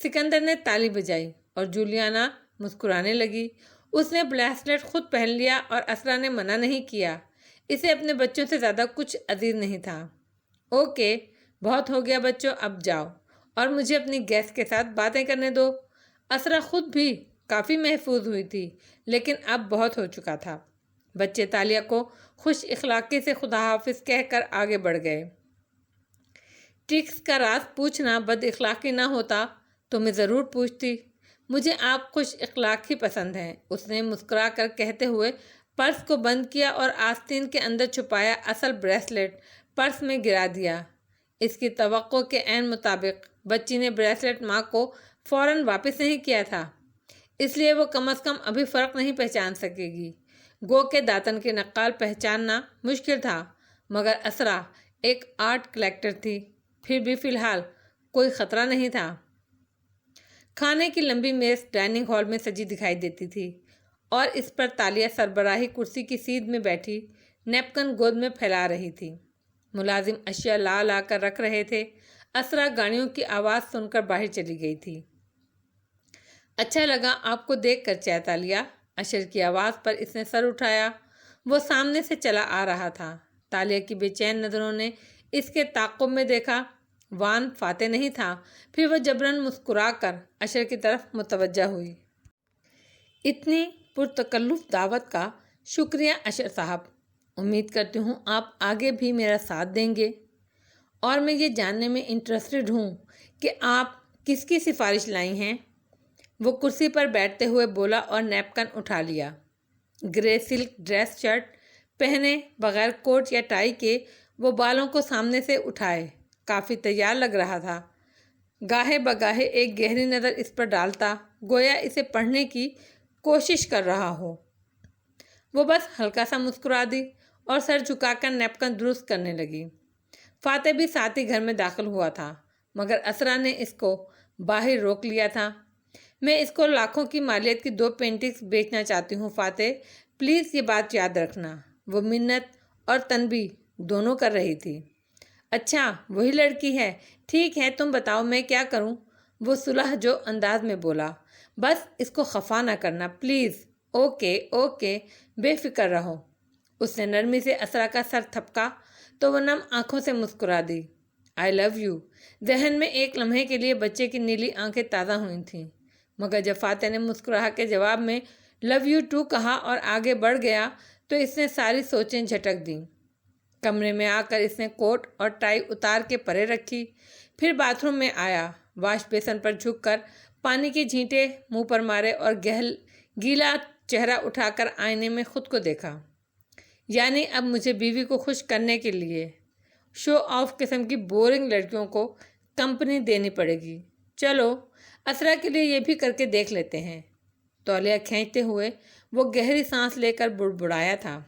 S1: سکندر نے تالی بجائی اور جولیانا مسکرانے لگی۔ اس نے بریسلیٹ خود پہن لیا اور اسرا نے منع نہیں کیا۔ اسے اپنے بچوں سے زیادہ کچھ عزیز نہیں تھا۔ اوکے، بہت ہو گیا بچوں، اب جاؤ اور مجھے اپنی گیسٹ کے ساتھ باتیں کرنے دو۔ اسرا خود بھی کافی محفوظ ہوئی تھی، لیکن اب بہت ہو چکا تھا۔ بچے تالیہ کو خوش اخلاقی سے خدا حافظ کہہ کر آگے بڑھ گئے۔ ٹرکس کا راز پوچھنا بد اخلاقی نہ ہوتا تو میں ضرور پوچھتی۔ مجھے آپ خوش اخلاق ہی پسند ہیں، اس نے مسکرا کر کہتے ہوئے پرس کو بند کیا اور آستین کے اندر چھپایا اصل بریسلیٹ پرس میں گرا دیا۔ اس کی توقع کے عین مطابق بچی نے بریسلیٹ ماں کو فوراً واپس نہیں کیا تھا، اس لیے وہ کم از کم ابھی فرق نہیں پہچان سکے گی۔ گو کے داتن کے نقال پہچاننا مشکل تھا، مگر اسرا ایک آرٹ کلیکٹر تھی، پھر بھی فی الحال کوئی خطرہ نہیں تھا۔ کھانے کی لمبی میز ڈائننگ ہال میں سجی دکھائی دیتی تھی اور اس پر تالیہ سربراہی کرسی کی سیدھ میں بیٹھی نیپکن گود میں پھیلا رہی تھی۔ ملازم اشیاء لا کر رکھ رہے تھے۔ اسرا گاڑیوں کی آواز سن کر باہر چلی گئی تھی۔ اچھا لگا آپ کو دیکھ کر چاہے تالیہ، اشر کی آواز پر اس نے سر اٹھایا۔ وہ سامنے سے چلا آ رہا تھا۔ تالیہ کی بے چین نظروں نے اس کے تعاقب میں دیکھا۔ وان فاتح نہیں تھا۔ پھر وہ جبراً مسکرا کر اشر کی طرف متوجہ ہوئی۔ اتنی پرتکلف دعوت کا شکریہ اشر صاحب، امید کرتی ہوں آپ آگے بھی میرا ساتھ دیں گے، اور میں یہ جاننے میں انٹرسٹڈ ہوں کہ آپ کس کی سفارش لائی ہیں۔ وہ کرسی پر بیٹھتے ہوئے بولا اور نیپکن اٹھا لیا۔ گرے سلک ڈریس شرٹ پہنے بغیر کوٹ یا ٹائی کے وہ بالوں کو سامنے سے اٹھائے کافی تیار لگ رہا تھا۔ گاہے بگاہے ایک گہری نظر اس پر ڈالتا، گویا اسے پڑھنے کی کوشش کر رہا ہو۔ وہ بس ہلکا سا مسکرا دی اور سر جھکا کر نیپکن درست کرنے لگی۔ فاتح بھی ساتھ ہی گھر میں داخل ہوا تھا، مگر اسرا نے اس کو باہر روک لیا تھا۔ میں اس کو لاکھوں کی مالیت کی 2 پینٹنگز بیچنا چاہتی ہوں فاتح، پلیز یہ بات یاد رکھنا۔ وہ منت اور تنبیہ دونوں کر رہی تھی۔ اچھا، وہی لڑکی ہے، ٹھیک ہے، تم بتاؤ میں کیا کروں؟ وہ صلح جو انداز میں بولا۔ بس اس کو خفا نہ کرنا پلیز۔ اوکے اوکے، بے فکر رہو۔ اس نے نرمی سے اسرا کا سر تھپکا تو وہ نم آنکھوں سے مسکرا دی۔ آئی لو یو۔ ذہن میں ایک لمحے کے لیے بچے کی نیلی آنکھیں تازہ ہوئی تھیں، مگر جب فاتح نے مسکراہ کے جواب میں لو یو ٹو کہا اور آگے بڑھ گیا تو اس نے ساری سوچیں جھٹک دیں۔ کمرے میں آ کر اس نے کوٹ اور ٹائی اتار کے پرے رکھی، پھر باتھ روم میں آیا، واش بیسن پر جھک کر پانی کی جھینٹیں منہ پر مارے اور گیلا چہرہ اٹھا کر آئینے میں خود کو دیکھا۔ یعنی اب مجھے بیوی کو خوش کرنے کے لیے شو آف قسم کی بورنگ لڑکیوں کو کمپنی دینی پڑے گی۔ چلو اسرا کے لیے یہ بھی کر کے دیکھ لیتے ہیں۔ تولیہ کھینچتے ہوئے وہ گہری سانس لے کر بڑبڑایا تھا۔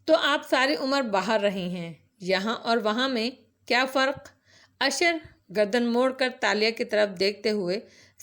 S1: تو آپ ساری عمر باہر رہی ہیں، یہاں اور وہاں میں کیا فرق؟ اشر گردن موڑ کر تالیہ کی طرف دیکھتے ہوئے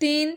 S1: 3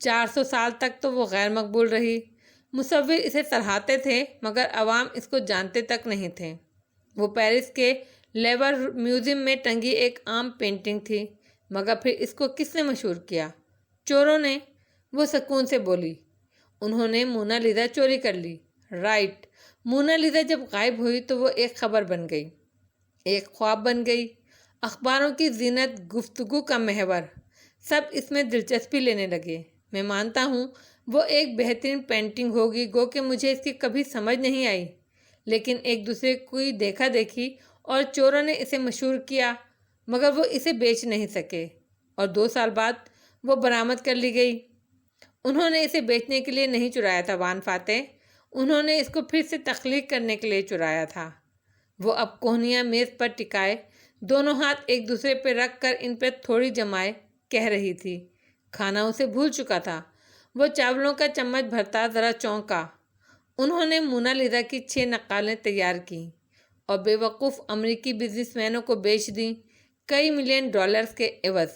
S1: 400 سال تک تو وہ غیر مقبول رہی۔ مصور اسے سراہتے تھے مگر عوام اس کو جانتے تک نہیں تھے۔ وہ پیرس کے لیور میوزیم میں ٹنگی ایک عام پینٹنگ تھی، مگر پھر اس کو کس نے مشہور کیا؟ چوروں نے، وہ سکون سے بولی۔ انہوں نے مونا لیزا چوری کر لی۔ رائٹ، مونا لیزا جب غائب ہوئی تو وہ ایک خبر بن گئی، ایک خواب بن گئی، اخباروں کی زینت، گفتگو کا محور۔ سب اس میں دلچسپی لینے لگے۔ میں مانتا ہوں وہ ایک بہترین پینٹنگ ہوگی، گو کہ مجھے اس کی کبھی سمجھ نہیں آئی، لیکن ایک دوسرے کی دیکھا دیکھی اور چوروں نے اسے مشہور کیا، مگر وہ اسے بیچ نہیں سکے، اور 2 سال بعد وہ برآمد کر لی گئی۔ انہوں نے اسے بیچنے کے لیے نہیں چرایا تھا وان فاتح، انہوں نے اس کو پھر سے تخلیق کرنے کے لیے چرایا تھا۔ وہ اب کوہنیاں میز پر ٹکائے، دونوں ہاتھ ایک دوسرے پہ رکھ کر ان پہ تھوڑی جمائے کہہ رہی تھی۔ کھانا اسے بھول چکا تھا۔ وہ چاولوں کا چمچ بھرتا ذرا چونکا۔ انہوں نے مونا لیزا کی 6 نقالیں تیار کیں اور بے وقوف امریکی بزنس مینوں کو بیچ دیں، کئی ملین ڈالرز کے عوض۔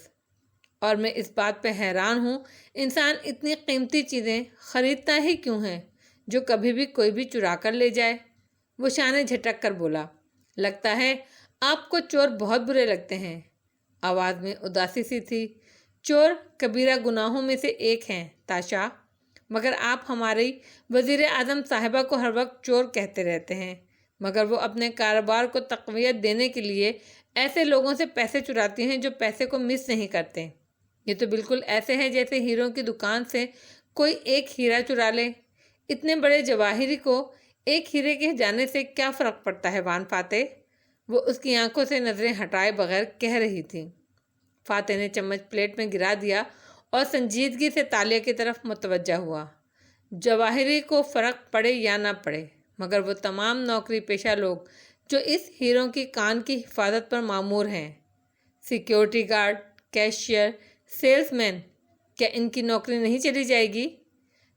S1: اور میں اس بات پہ حیران ہوں، انسان اتنی قیمتی چیزیں خریدتا ہی کیوں ہے جو کبھی بھی کوئی بھی چرا کر لے جائے؟ وہ شانے جھٹک کر بولا۔ لگتا ہے آپ کو چور بہت برے لگتے ہیں۔ آواز میں اداسی سی تھی۔ چور کبیرہ گناہوں میں سے ایک ہیں تاشا، مگر آپ ہماری وزیر اعظم صاحبہ کو ہر وقت چور کہتے رہتے ہیں، مگر وہ اپنے کاروبار کو تقویت دینے کے لیے ایسے لوگوں سے پیسے چراتی ہیں جو پیسے کو مس نہیں کرتے۔ یہ تو بالکل ایسے ہے جیسے ہیروں کی دکان سے کوئی ایک ہیرا چرا لے۔ اتنے بڑے جواہری کو ایک ہیرے کے جانے سے کیا فرق پڑتا ہے وان فاتح؟ وہ اس کی آنکھوں سے نظریں ہٹائے بغیر کہہ رہی تھی۔ فاتح نے چمچ پلیٹ میں گرا دیا اور سنجیدگی سے تالیہ کی طرف متوجہ ہوا۔ جواہری کو فرق پڑے یا نہ پڑے، مگر وہ تمام نوکری پیشہ لوگ جو اس ہیروں کی کان کی حفاظت پر مامور ہیں، security guard, cashier, sales man, کیا ان کی نوکری نہیں چلی جائے گی؟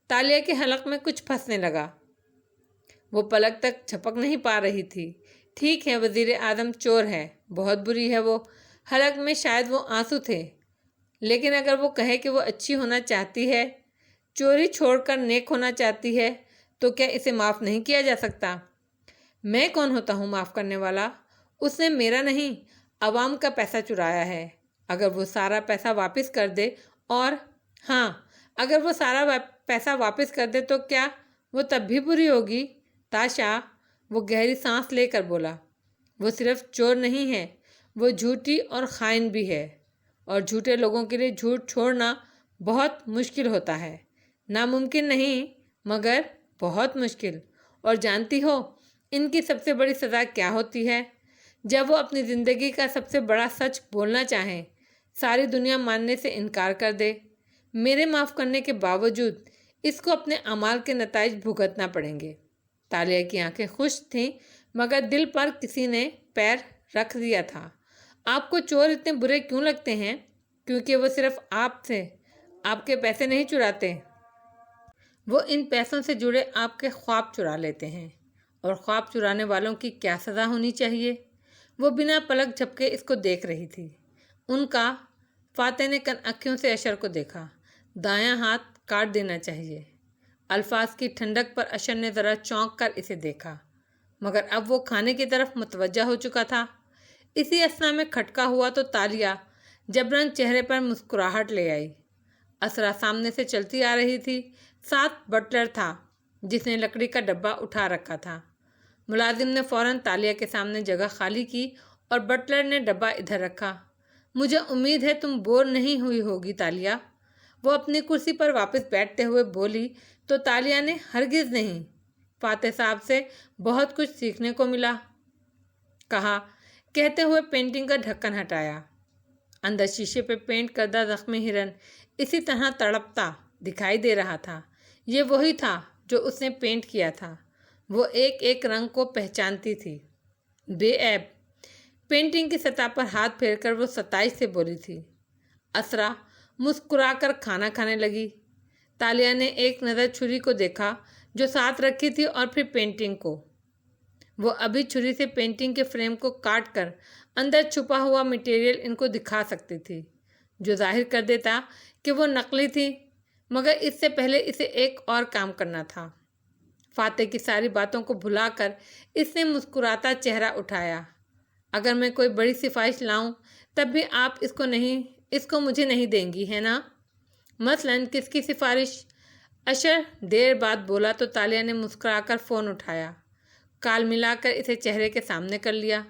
S1: تالیہ کے حلق میں کچھ پھنسنے لگا۔ وہ پلک تک جھپک نہیں پا رہی تھی۔ ٹھیک ہے، وزیر اعظم چور ہے، بہت بری ہے وہ۔ حلق میں شاید وہ آنسو تھے، لیکن اگر وہ کہے کہ وہ اچھی ہونا چاہتی ہے، چوری چھوڑ کر نیک ہونا چاہتی ہے، تو کیا اسے معاف نہیں کیا جا سکتا؟ میں کون ہوتا ہوں معاف کرنے والا؟ اس نے میرا نہیں، عوام کا پیسہ چرایا ہے۔ اگر وہ سارا پیسہ واپس کر دے، اور ہاں، اگر وہ سارا پیسہ واپس کر دے تو کیا وہ تب بھی بری ہوگی؟ تاشا، وہ گہری سانس لے کر بولا، وہ صرف چور نہیں ہے، وہ جھوٹی اور خائن بھی ہے، اور جھوٹے لوگوں کے لیے جھوٹ چھوڑنا بہت مشکل ہوتا ہے۔ ناممکن نہیں، مگر بہت مشکل۔ اور جانتی ہو ان کی سب سے بڑی سزا کیا ہوتی ہے؟ جب وہ اپنی زندگی کا سب سے بڑا سچ بولنا چاہیں، ساری دنیا ماننے سے انکار کر دے۔ میرے معاف کرنے کے باوجود اس کو اپنے اعمال کے نتائج بھگتنا پڑیں گے۔ تالیہ کی آنکھیں خشک تھیں، مگر دل پر کسی نے پیر رکھ دیا تھا۔ آپ کو چور اتنے برے کیوں لگتے ہیں؟ کیونکہ وہ صرف آپ سے آپ کے پیسے نہیں چراتے، وہ ان پیسوں سے جڑے آپ کے خواب چرا لیتے ہیں۔ اور خواب چرانے والوں کی کیا سزا ہونی چاہیے؟ وہ بنا پلک جھپکے اس کو دیکھ رہی تھی۔ ان کا، فاتح نے کن اکھیوں سے اشر کو دیکھا، دایاں ہاتھ کاٹ دینا چاہیے۔ الفاظ کی ٹھنڈک پر اشر نے ذرا چونک کر اسے دیکھا، مگر اب وہ کھانے کی طرف متوجہ ہو چکا تھا۔ اسی اثنا میں کھٹکا ہوا تو تالیہ جبراً چہرے پر مسکراہٹ لے آئی۔ اسرا سامنے سے چلتی آ رہی تھی، ساتھ بٹلر تھا جس نے لکڑی کا ڈبہ اٹھا رکھا تھا۔ ملازم نے فوراً تالیہ کے سامنے جگہ خالی کی اور بٹلر نے ڈبہ ادھر رکھا۔ مجھے امید ہے تم بور نہیں ہوئی ہوگی تالیہ، وہ اپنی کرسی پر واپس بیٹھتے ہوئے بولی تو تالیہ نے ہرگز نہیں، فاتح صاحب سے بہت کچھ سیکھنے کو ملا، کہا، کہتے ہوئے پینٹنگ کا ڈھکن ہٹایا۔ اندر شیشے پہ پینٹ کردہ زخمی ہرن اسی طرح تڑپتا دکھائی دے رہا تھا۔ یہ وہی تھا جو اس نے پینٹ کیا تھا۔ وہ ایک ایک رنگ کو پہچانتی تھی۔ بے عیب۔ پینٹنگ کی سطح پر ہاتھ پھیر کر وہ ستائش سے بولی تھی۔ اسرا مسکرا کر کھانا کھانے لگی۔ تالیہ نے ایک نظر چھری کو دیکھا جو ساتھ رکھی تھی اور پھر پینٹنگ کو۔ وہ ابھی چھری سے پینٹنگ کے فریم کو کاٹ کر اندر چھپا ہوا مٹیریل ان کو دکھا سکتی تھی، جو ظاہر کر دیتا کہ وہ نقلی تھی، مگر اس سے پہلے اسے ایک اور کام کرنا تھا۔ فاتح کی ساری باتوں کو بھلا کر اس نے مسکراتا چہرہ اٹھایا۔ اگر میں کوئی بڑی سفارش لاؤں تب بھی آپ اس کو مجھے نہیں دیں گی، ہے نا؟ مثلاً کس کی سفارش؟ اشر دیر بعد بولا تو تالیہ نے مسکرا کر فون اٹھایا۔ کال ملا کر اسے چہرے کے سامنے کر لیا۔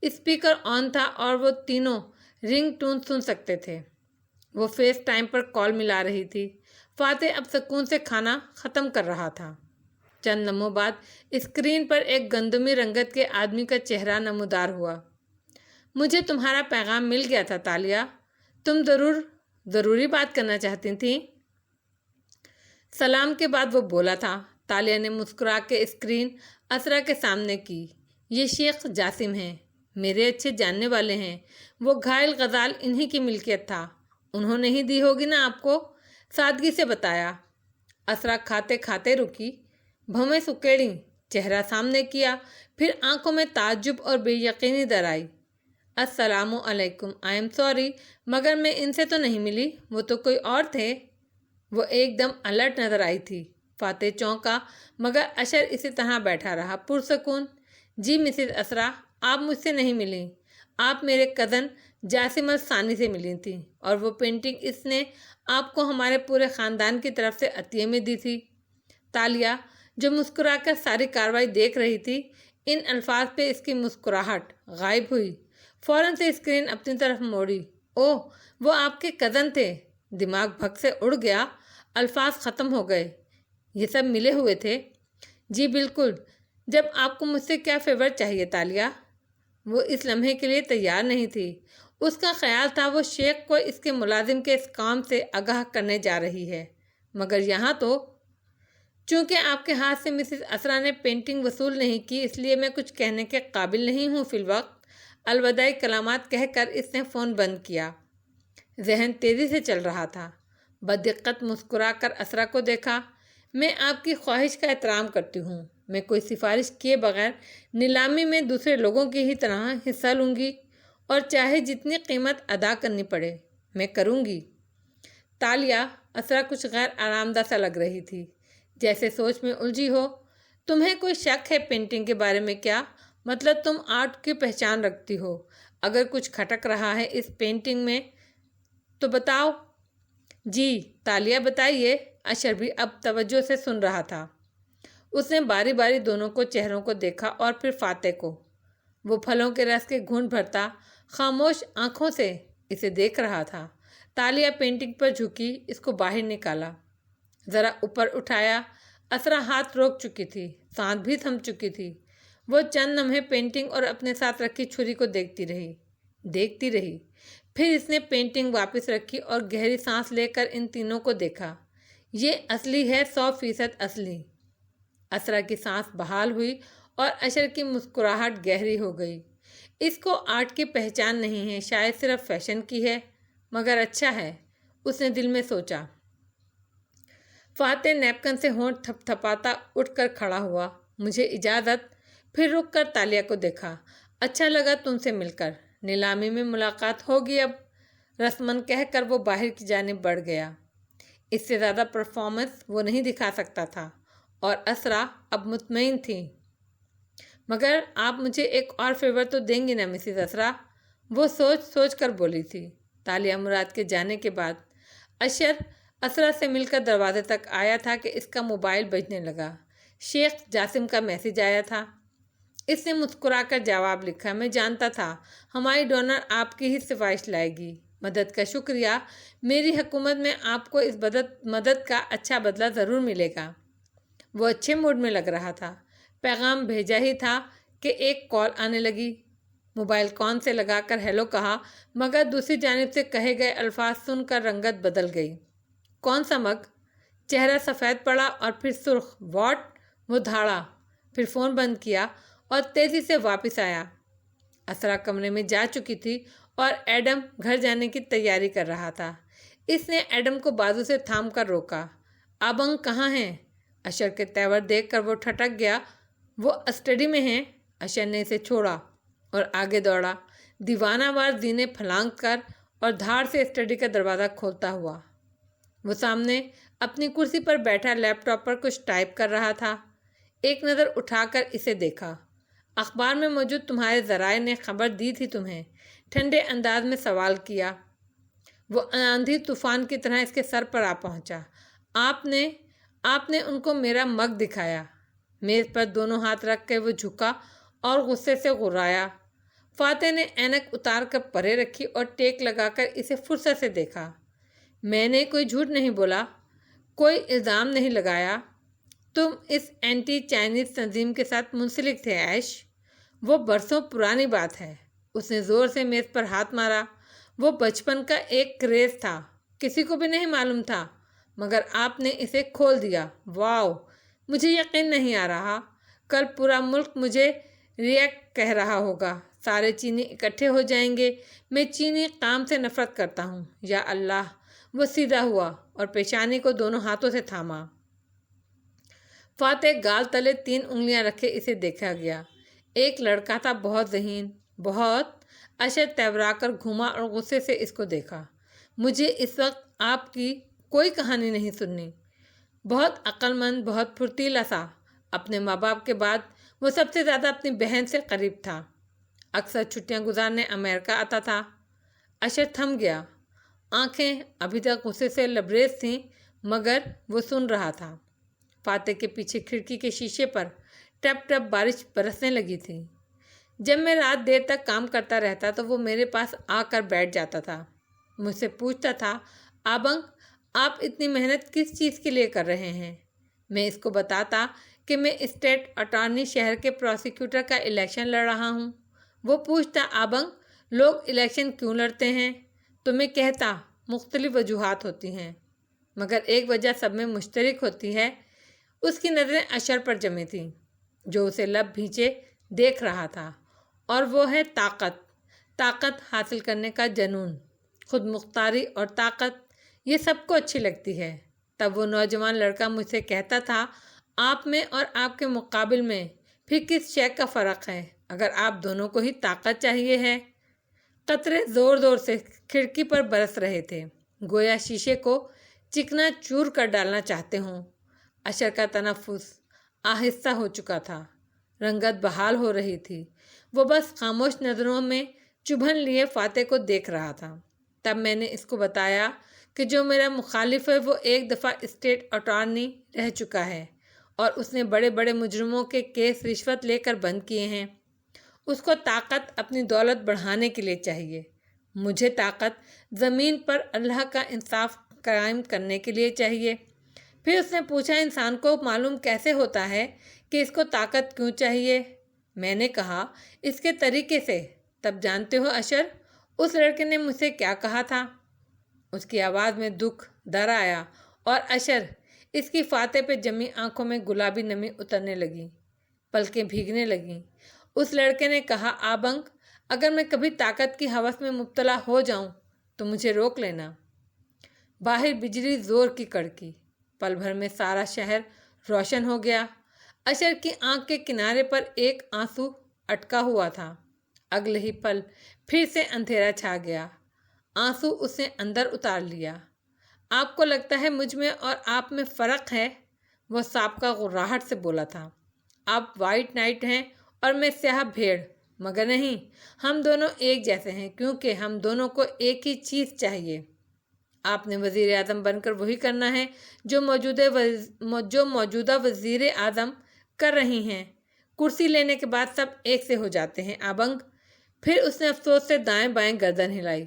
S1: اسپیکر آن تھا اور وہ تینوں رنگ ٹون سن سکتے تھے۔ وہ فیس ٹائم پر کال ملا رہی تھی۔ فاتح اب سکون سے کھانا ختم کر رہا تھا۔ چند لمحوں بعد اسکرین پر ایک گندمی رنگت کے آدمی کا چہرہ نمودار ہوا۔ مجھے تمہارا پیغام مل گیا تھا تالیہ، تم ضروری بات کرنا چاہتی تھیں؟ سلام کے بعد وہ بولا تھا۔ تالیہ نے مسکرا کے اسکرین اسرا کے سامنے کی۔ یہ شیخ جاسم ہیں، میرے اچھے جاننے والے ہیں۔ وہ گھائل غزال انہی کی ملکیت تھا، انہوں نے ہی دی ہوگی نا آپ کو؟ سادگی سے بتایا۔ اسرا کھاتے کھاتے رکی، بھویں سکیڑیں، چہرہ سامنے کیا، پھر آنکھوں میں تعجب اور بے یقینی در آئی۔ السلام علیکم، آئی ایم سوری، مگر میں ان سے تو نہیں ملی، وہ تو کوئی اور تھے۔ وہ ایک دم الرٹ نظر آئی تھی۔ فاتح چونکا، مگر اشر اسی طرح بیٹھا رہا، پرسکون۔ جی مسز اسرا، آپ مجھ سے نہیں ملیں، آپ میرے کزن جاسم الثانی سے ملی تھیں، اور وہ پینٹنگ اس نے آپ کو ہمارے پورے خاندان کی طرف سے عطیے میں دی تھی۔ تالیہ جو مسکرا کر ساری کارروائی دیکھ رہی تھی، ان الفاظ پہ اس کی مسکراہٹ غائب ہوئی۔ فوراً سے اسکرین اپنی طرف موڑی۔ اوہ، وہ آپ کے کزن تھے۔ دماغ بھگ سے اڑ گیا، الفاظ ختم ہو گئے۔ یہ سب ملے ہوئے تھے؟ جی بالکل۔ جب آپ کو مجھ سے کیا فیور چاہیے تالیہ؟ وہ اس لمحے کے لیے تیار نہیں تھی۔ اس کا خیال تھا وہ شیخ کو اس کے ملازم کے اس کام سے آگاہ کرنے جا رہی ہے، مگر یہاں تو چونکہ آپ کے ہاتھ سے مسز اسرا نے پینٹنگ وصول نہیں کی، اس لیے میں کچھ کہنے کے قابل نہیں ہوں فی الوقت۔ الوداعی کلمات کہہ کر اس نے فون بند کیا۔ ذہن تیزی سے چل رہا تھا۔ بدقت مسکرا کر اسرا کو دیکھا۔ میں آپ کی خواہش کا احترام کرتی ہوں، میں کوئی سفارش کیے بغیر نیلامی میں دوسرے لوگوں کی ہی طرح حصہ لوں گی، اور چاہے جتنی قیمت ادا کرنی پڑے میں کروں گی۔ تالیہ، اسرا کچھ غیر آرام دہ سا لگ رہی تھی، جیسے سوچ میں الجھی ہو۔ تمہیں کوئی شک ہے پینٹنگ کے بارے میں کیا؟ مطلب تم آرٹ کی پہچان رکھتی ہو، اگر کچھ کھٹک رہا ہے اس پینٹنگ میں تو بتاؤ۔ جی تالیہ بتائیے۔ اشر بھی اب توجہ سے سن رہا تھا۔ اس نے باری باری دونوں کو چہروں کو دیکھا اور پھر فاتح کو۔ وہ پھلوں کے رس کے گھونٹ بھرتا خاموش آنکھوں سے اسے دیکھ رہا تھا۔ تالیہ پینٹنگ پر جھکی، اس کو باہر نکالا، ذرا اوپر اٹھایا۔ اسرا ہاتھ روک چکی تھی، سانس بھی تھم چکی تھی۔ وہ چند لمحے پینٹنگ اور اپنے ساتھ رکھی چھری کو دیکھتی رہی۔ پھر اس نے پینٹنگ واپس رکھی اور گہری سانس لے کر ان تینوں کو دیکھا۔ یہ اصلی ہے، 100% اصلی۔ اسرا کی سانس بحال ہوئی اور اشر کی مسکراہٹ گہری ہو گئی۔ اس کو آرٹ کی پہچان نہیں ہے، شاید صرف فیشن کی ہے، مگر اچھا ہے، اس نے دل میں سوچا۔ فاتح نیپکن سے ہونٹ تھپ تھپاتا اٹھ کر کھڑا ہوا۔ مجھے اجازت؟ پھر رک کر تالیہ کو دیکھا۔ اچھا لگا تم سے مل کر، نیلامی میں ملاقات ہوگی اب، رسماً کہہ کر وہ باہر کی جانب بڑھ گیا۔ اس سے زیادہ پرفارمنس وہ نہیں دکھا سکتا تھا، اور اسرا اب مطمئن تھی۔ مگر آپ مجھے ایک اور فیور تو دیں گی نا مسز اسرا؟ وہ سوچ کر بولی تھی۔ تالیہ مراد کے جانے کے بعد اشر اسرا سے مل کر دروازے تک آیا تھا کہ اس کا موبائل بجنے لگا۔ شیخ جاسم کا میسج آیا تھا۔ اس نے مسکرا کر جواب لکھا، میں جانتا تھا ہماری ڈونر آپ کی ہی سفارش لائے گی۔ مدد کا شکریہ، میری حکومت میں آپ کو اس مدد کا اچھا بدلہ ضرور ملے گا۔ وہ اچھے موڈ میں لگ رہا تھا۔ پیغام بھیجا ہی تھا کہ ایک کال آنے لگی۔ موبائل کان سے لگا کر ہیلو کہا، مگر دوسری جانب سے کہے گئے الفاظ سن کر رنگت بدل گئی۔ کون سا مگ؟ چہرہ سفید پڑا اور پھر سرخ۔ واٹ؟ وہ دھاڑا، پھر فون بند کیا اور تیزی سے واپس آیا۔ اسرا کمرے میں جا چکی تھی اور ایڈم گھر جانے کی تیاری کر رہا تھا۔ اس نے ایڈم کو بازو سے تھام کر روکا۔ آبنگ کہاں ہیں؟ اشر کے تیور دیکھ کر وہ ٹھٹک گیا۔ وہ اسٹڈی میں ہیں۔ اشر نے اسے چھوڑا اور آگے دوڑا، دیوانہ وار زینے پھلانگ کر اور دھاڑ سے اسٹڈی کا دروازہ کھولتا ہوا۔ وہ سامنے اپنی کرسی پر بیٹھا لیپ ٹاپ پر کچھ ٹائپ کر رہا تھا۔ ایک نظر اٹھا کر اسے دیکھا۔ اخبار میں موجود تمہارے ذرائع نے خبر دی تھی تمہیں، ٹھنڈے انداز میں سوال کیا۔ وہ آندھی طوفان کی طرح اس کے سر پر آ پہنچا۔ آپ نے ان کو میرا مگ دکھایا۔ میز پر دونوں ہاتھ رکھ کے وہ جھکا اور غصے سے غرایا۔ فاتح نے اینک اتار کر پرے رکھی اور ٹیک لگا کر اسے فرصت سے دیکھا۔ میں نے کوئی جھوٹ نہیں بولا، کوئی الزام نہیں لگایا۔ تم اس اینٹی چائنیز تنظیم کے ساتھ منسلک تھے عیش، وہ برسوں پرانی بات ہے۔ اس نے زور سے میز پر ہاتھ مارا۔ وہ بچپن کا ایک کریز تھا، کسی کو بھی نہیں معلوم تھا، مگر آپ نے اسے کھول دیا۔ واو، مجھے یقین نہیں آ رہا۔ کل پورا ملک مجھے ریئیکٹ کہہ رہا ہوگا، سارے چینی اکٹھے ہو جائیں گے۔ میں چینی قام سے نفرت کرتا ہوں، یا اللہ۔ وہ سیدھا ہوا اور پیشانی کو دونوں ہاتھوں سے تھاما۔ فاتح گال تلے 3 انگلیاں رکھے اسے دیکھا گیا۔ ایک لڑکا تھا، بہت ذہین، بہت۔ اشر تیورا کر گھوما اور غصے سے اس کو دیکھا۔ مجھے اس وقت آپ کی کوئی کہانی نہیں سننی۔ بہت عقل مند، بہت پھرتیلا سا۔ اپنے ماں باپ کے بعد وہ سب سے زیادہ اپنی بہن سے قریب تھا۔ اکثر چھٹیاں گزارنے امریکہ آتا تھا۔ اشر تھم گیا۔ آنکھیں ابھی تک غصے سے لبریز تھیں، مگر وہ سن رہا تھا۔ فاتح کے پیچھے کھڑکی کے شیشے پر ٹپ ٹپ بارش برسنے لگی تھی۔ جب میں رات دیر تک کام کرتا رہتا تو وہ میرے پاس آ کر بیٹھ جاتا تھا۔ مجھ سے پوچھتا تھا، آبنگ، آپ اتنی محنت کس چیز کے لیے کر رہے ہیں؟ میں اس کو بتاتا کہ میں اسٹیٹ اٹارنی شہر کے پروسیکیوٹر کا الیکشن لڑ رہا ہوں۔ وہ پوچھتا، آبنگ، لوگ الیکشن کیوں لڑتے ہیں؟ تو میں کہتا، مختلف وجوہات ہوتی ہیں، مگر ایک وجہ سب میں مشترک ہوتی ہے۔ اس کی نظریں اشر پر جمی تھیں، جو اسے لب بھینچے دیکھ رہا تھا، اور وہ ہے طاقت حاصل کرنے کا جنون۔ خود مختاری اور طاقت، یہ سب کو اچھی لگتی ہے۔ تب وہ نوجوان لڑکا مجھ سے کہتا تھا، آپ میں اور آپ کے مقابل میں پھر کس شے کا فرق ہے، اگر آپ دونوں کو ہی طاقت چاہیے ہے؟ قطرے زور زور سے کھڑکی پر برس رہے تھے، گویا شیشے کو چکنا چور کر ڈالنا چاہتے ہوں۔ اشر کا تنفس آہستہ ہو چکا تھا، رنگت بحال ہو رہی تھی۔ وہ بس خاموش نظروں میں چبھن لیے فاتح کو دیکھ رہا تھا۔ تب میں نے اس کو بتایا کہ جو میرا مخالف ہے وہ ایک دفعہ اسٹیٹ اٹارنی رہ چکا ہے، اور اس نے بڑے بڑے مجرموں کے کیس رشوت لے کر بند کیے ہیں۔ اس کو طاقت اپنی دولت بڑھانے کے لیے چاہیے، مجھے طاقت زمین پر اللہ کا انصاف قائم کرنے کے لیے چاہیے۔ پھر اس نے پوچھا، انسان کو معلوم کیسے ہوتا ہے کہ اس کو طاقت کیوں چاہیے؟ میں نے کہا، اس کے طریقے سے۔ تب جانتے ہو اشر، اس لڑکے نے مجھ سے کیا کہا تھا؟ اس کی آواز میں دکھ، ڈر آیا، اور اشر، اس کی فاتح پہ جمی آنکھوں میں گلابی نمی اترنے لگی، پلکیں بھیگنے لگیں۔ اس لڑکے نے کہا، آبنگ، اگر میں کبھی طاقت کی ہوس میں مبتلا ہو جاؤں تو مجھے روک لینا۔ باہر بجلی زور کی کڑکی، پل بھر میں سارا شہر روشن ہو گیا۔ اشر کی آنکھ کے کنارے پر ایک آنسو اٹکا ہوا تھا۔ اگلے ہی پل پھر سے اندھیرا چھا گیا۔ آنسو اس نے اندر اتار لیا۔ آپ کو لگتا ہے مجھ میں اور آپ میں فرق ہے؟ وہ سابقہ غراہٹ سے بولا تھا۔ آپ وائٹ نائٹ ہیں اور میں سیاہ بھیڑ، مگر نہیں، ہم دونوں ایک جیسے ہیں، کیونکہ ہم دونوں کو ایک ہی چیز چاہیے۔ آپ نے وزیر اعظم بن کر وہی کرنا ہے جو موجودہ وزیر اعظم کر رہی ہیں۔ کرسی لینے کے بعد سب ایک سے ہو جاتے ہیں، آبنگ۔ پھر اس نے افسوس سے دائیں بائیں گردن ہلائی۔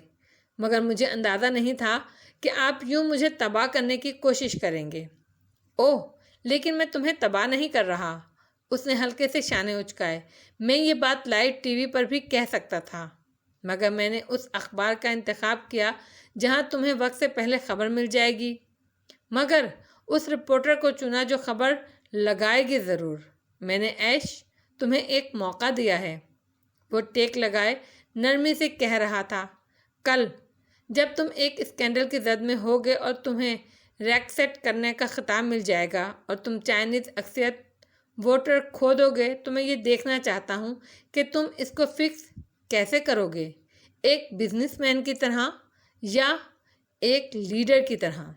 S1: مگر مجھے اندازہ نہیں تھا کہ آپ یوں مجھے تباہ کرنے کی کوشش کریں گے۔ اوہ، لیکن میں تمہیں تباہ نہیں کر رہا۔ اس نے ہلکے سے شانے اچکائے۔ میں یہ بات لائیو ٹی وی پر بھی کہہ سکتا تھا، مگر میں نے اس اخبار کا انتخاب کیا جہاں تمہیں وقت سے پہلے خبر مل جائے گی، مگر اس رپورٹر کو چنا جو خبر لگائے گی ضرور۔ میں نے عیش تمہیں ایک موقع دیا ہے، وہ ٹیک لگائے نرمی سے کہہ رہا تھا۔ کل جب تم ایک اسکینڈل کی زد میں ہوگے اور تمہیں ریکسیٹ کرنے کا خطاب مل جائے گا اور تم چائنیز اکثریت ووٹر کھو دو گے، تو میں یہ دیکھنا چاہتا ہوں کہ تم اس کو فکس کیسے کرو گے، ایک بزنس مین کی طرح یا ایک لیڈر کی طرح۔